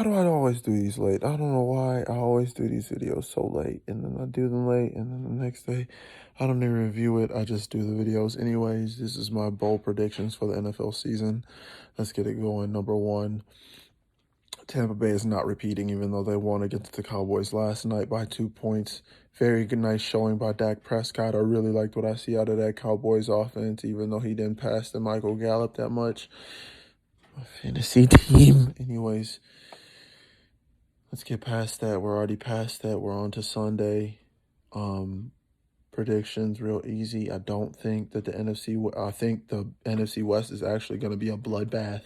How do I always do these late? I don't know why I always do these videos so late, and then I do them late, and then the next day I don't even review it. I just do the videos anyways. This is my bold predictions for the NFL season. Let's get it going. Number one, Tampa Bay is not repeating, even though they won against the Cowboys last night by 2 points. Very good, nice showing by Dak Prescott. I really liked what I see out of that Cowboys offense, even though he didn't pass to Michael Gallup that much. My fantasy team. Anyways, let's get past that. We're already past that. We're on to Sunday. Predictions real easy. I don't think that I think the NFC West is actually going to be a bloodbath.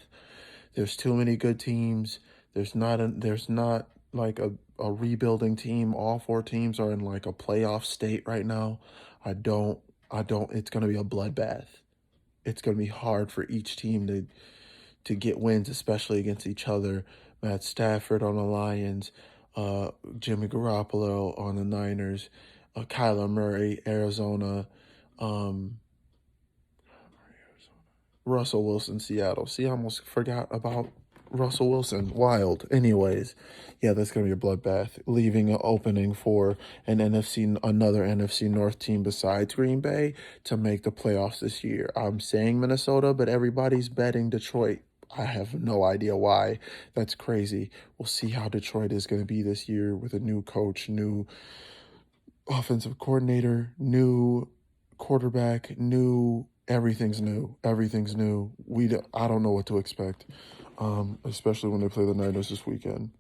There's too many good teams. There's not like a rebuilding team. All four teams are in like a playoff state right now. I don't it's going to be a bloodbath. It's going to be hard for each team to get wins, especially against each other. Matt Stafford on the Lions, Jimmy Garoppolo on the Niners, Kyler Murray, Arizona, um, Russell Wilson, Seattle. See, I almost forgot about Russell Wilson. Wild. Anyways, yeah, that's going to be a bloodbath, leaving an opening for another NFC North team besides Green Bay to make the playoffs this year. I'm saying Minnesota, but everybody's betting Detroit. I have no idea why. That's crazy. We'll see how Detroit is going to be this year with a new coach, new offensive coordinator, new quarterback, new everything's new. Everything's new. I don't know what to expect, especially when they play the Niners this weekend.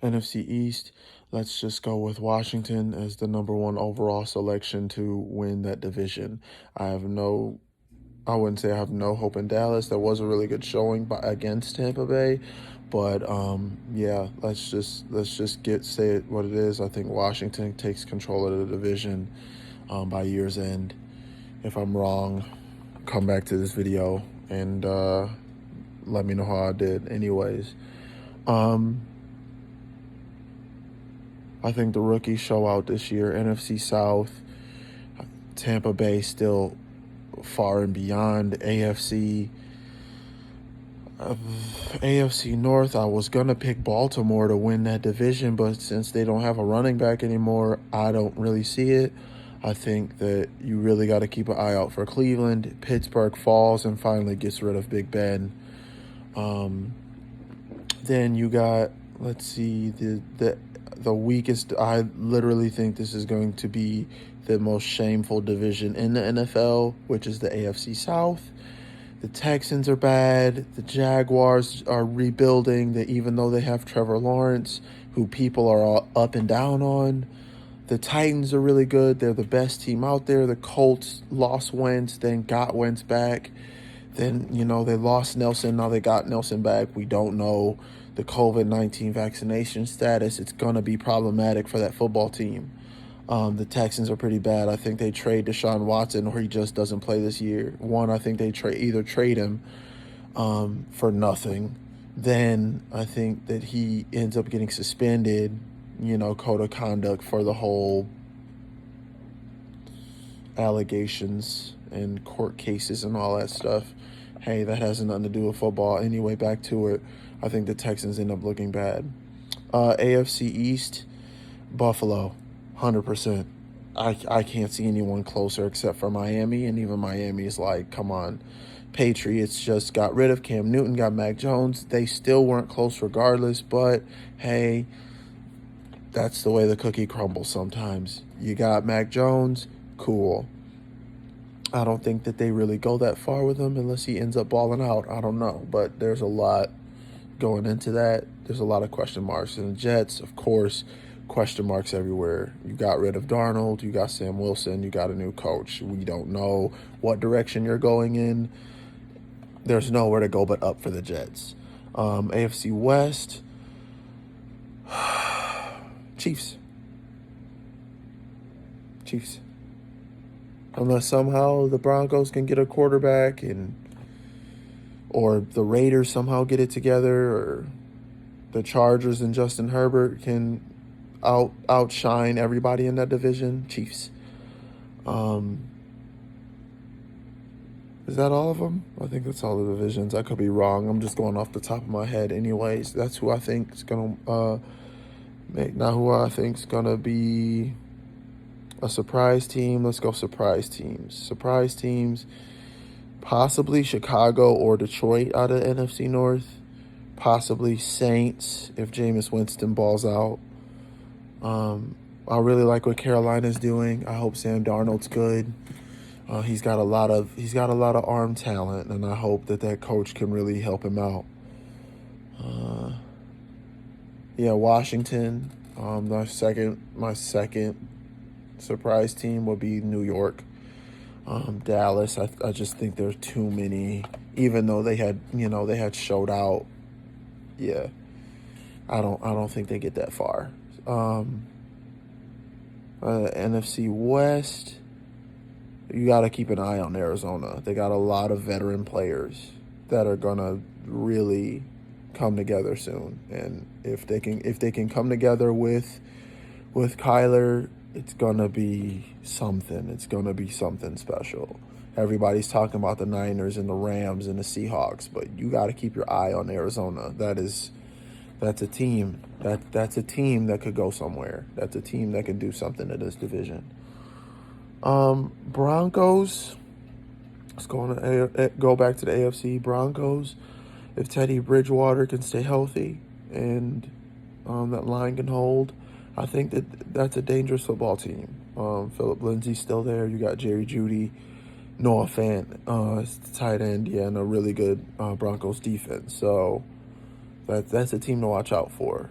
NFC East, let's just go with Washington as the number one overall selection to win that division. I wouldn't say I have no hope in Dallas. That was a really good showing against Tampa Bay, but yeah, let's just say it what it is. I think Washington takes control of the division by year's end. If I'm wrong, come back to this video and let me know how I did. Anyways, um, I think the rookies show out this year. NFC South, Tampa Bay still far and beyond. AFC North, I was going to pick Baltimore to win that division, but since they don't have a running back anymore, I don't really see it. I think that you really got to keep an eye out for Cleveland. Pittsburgh falls and finally gets rid of Big Ben. Then you got, let's see, the weakest. I literally think this is going to be the most shameful division in the NFL, which is the AFC South. The Texans are bad. The Jaguars are rebuilding. Even though they have Trevor Lawrence, who people are all up and down on. The Titans are really good. They're the best team out there. The Colts lost Wentz, then got Wentz back. Then, they lost Nelson. Now they got Nelson back. We don't know the COVID-19 vaccination status. It's going to be problematic for that football team. The Texans are pretty bad. I think they trade Deshaun Watson or he just doesn't play this year. I think they either trade him for nothing. Then I think that he ends up getting suspended, code of conduct for the whole allegations and court cases and all that stuff. Hey, that has nothing to do with football. Anyway, back to it. I think the Texans end up looking bad. AFC East, Buffalo. 100%. I can't see anyone closer except for Miami, and even Miami is like, come on. Patriots just got rid of Cam Newton, got Mac Jones. They still weren't close regardless, but hey, that's the way the cookie crumbles sometimes. You got Mac Jones, cool. I don't think that they really go that far with him unless he ends up balling out. I don't know, but there's a lot going into that. There's a lot of question marks. And the Jets, of course, question marks everywhere. You got rid of Darnold, you got Sam Wilson, you got a new coach. We don't know what direction you're going in. There's nowhere to go but up for the Jets. AFC West, Chiefs. Unless somehow the Broncos can get a quarterback or the Raiders somehow get it together, or the Chargers and Justin Herbert can outshine everybody in that division. Chiefs. Is that all of them? I think that's all the divisions. I could be wrong. I'm just going off the top of my head. Anyways, that's who I think is going to make, not who I think is going to be a surprise team. Let's go surprise teams. Surprise teams, possibly Chicago or Detroit out of NFC North. Possibly Saints if Jameis Winston balls out. I really like what Carolina's doing. I hope Sam Darnold's good. He's got a lot of arm talent, and I hope that coach can really help him out. Washington. My second surprise team would be New York. Dallas. I just think there's too many. Even though they had showed out. Yeah, I don't think they get that far. NFC West. You got to keep an eye on Arizona. They got a lot of veteran players that are gonna really come together soon. And if they can come together with Kyler, it's gonna be something. It's gonna be something special. Everybody's talking about the Niners and the Rams and the Seahawks, but you got to keep your eye on Arizona. That's a team. That's a team that could go somewhere. That's a team that can do something in this division. Broncos. Let's go back to the AFC. Broncos. If Teddy Bridgewater can stay healthy and that line can hold, I think that's a dangerous football team. Philip Lindsay's still there. You got Jerry Jeudy, Noah Fant, tight end, and a really good Broncos defense. So that's a team to watch out for.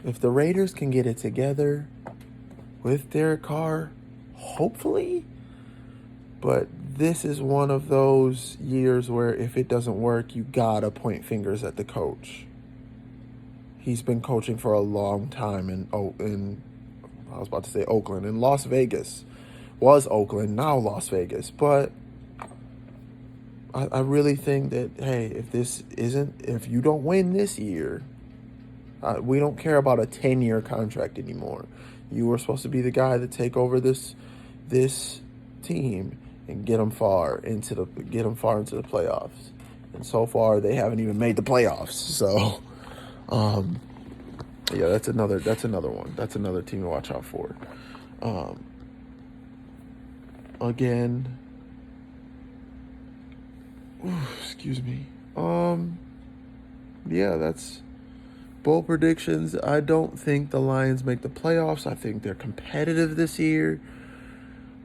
If the Raiders can get it together with Derek Carr, hopefully. But this is one of those years where if it doesn't work, you gotta point fingers at the coach. He's been coaching for a long time in I was about to say Oakland, in Las Vegas. Was Oakland, now Las Vegas. But I really think that, hey, if you don't win this year, we don't care about a 10-year contract anymore. You were supposed to be the guy to take over this team and get them far into the playoffs. And so far, they haven't even made the playoffs. So, that's another one. That's another team to watch out for. Again, excuse me. That's bold predictions. I don't think the Lions make the playoffs. I think they're competitive this year.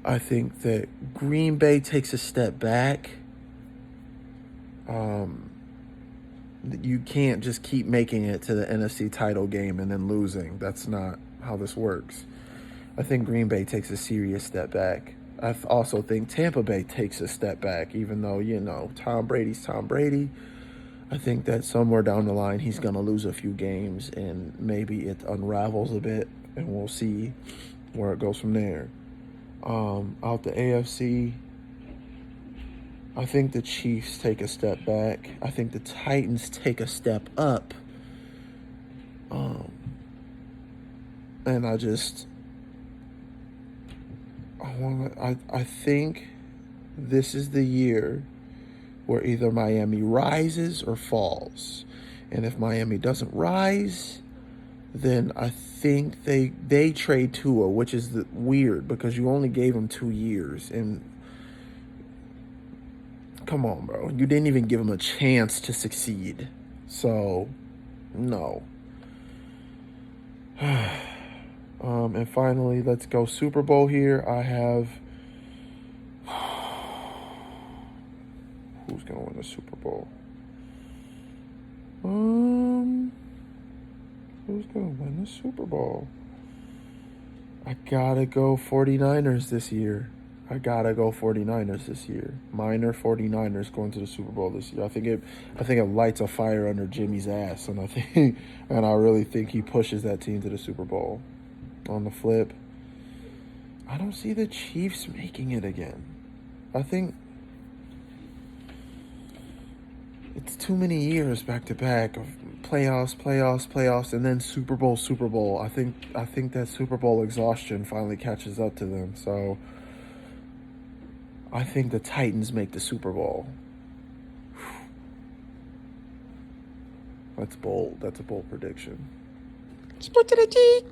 I think that Green Bay takes a step back. You can't just keep making it to the NFC title game and then losing. That's not how this works. I think Green Bay takes a serious step back. I also think Tampa Bay takes a step back, even though, Tom Brady's Tom Brady. I think that somewhere down the line he's going to lose a few games and maybe it unravels a bit and we'll see where it goes from there. Out the AFC, I think the Chiefs take a step back. I think the Titans take a step up. And I think this is the year where either Miami rises or falls. And if Miami doesn't rise, then I think they trade Tua, which is weird because you only gave him 2 years. And come on, bro. You didn't even give him a chance to succeed. So, no. And finally, let's go Super Bowl here. I have... Who's going to win the Super Bowl? Who's going to win the Super Bowl? I got to go 49ers this year. Minor 49ers going to the Super Bowl this year. I think it lights a fire under Jimmy's ass, and I really think he pushes that team to the Super Bowl. On the flip, I don't see the Chiefs making it again. I think it's too many years back to back of playoffs, and then Super Bowl. I think that Super Bowl exhaustion finally catches up to them. So I think the Titans make the Super Bowl. That's bold. That's a bold prediction. Sportslogic.